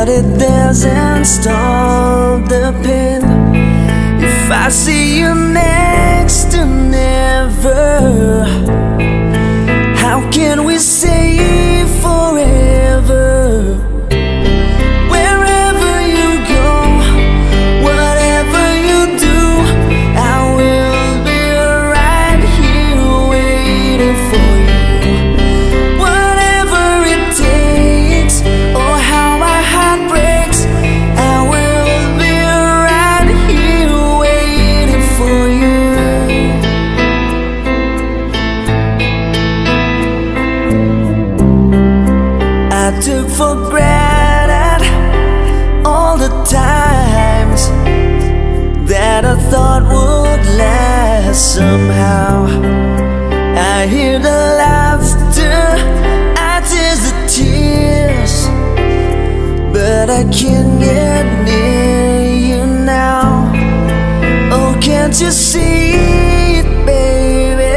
but it doesn't stop the pain. If I see you next to never, how can we say forever? Wherever you go, whatever you do, I will be right here waiting for you. Whatever it takes, or how my heart breaks, I will be right here waiting for you. I took for granted all the times that I thought would last somehow. I hear the laughter, I taste the tears, but I can't get near you now. Oh, can't you see it, baby?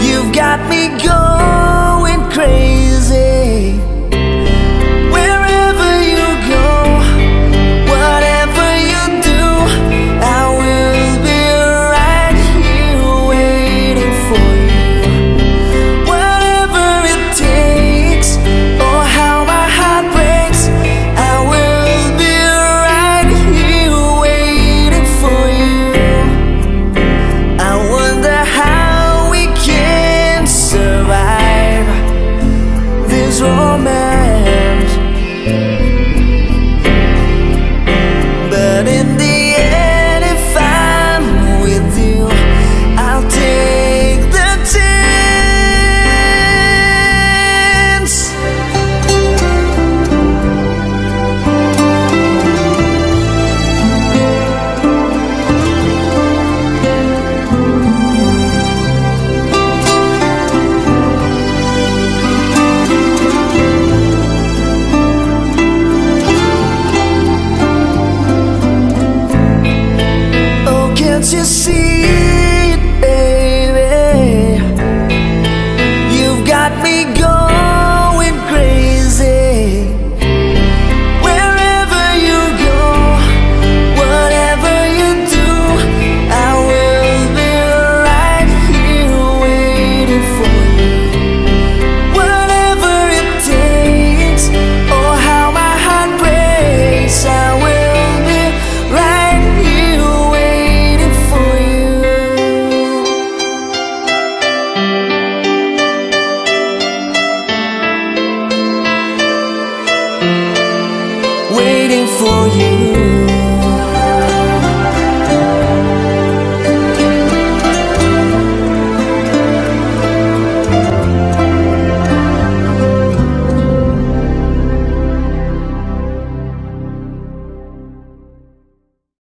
You've got me going crazy. Wherever you go, whatever you do, I will be right here waiting for you. Whatever it takes, or how my heart breaks, I will be right here waiting for you. I wonder how we can survive this romance, but in the end, if I'm with you, I'll take the chance. Oh, can't you see it, baby? You've got me going crazy. Wherever you go, whatever you do, I will be right here waiting for you. Whatever it takes, or how my heart breaks, I will be right here waiting for you. Waiting for you.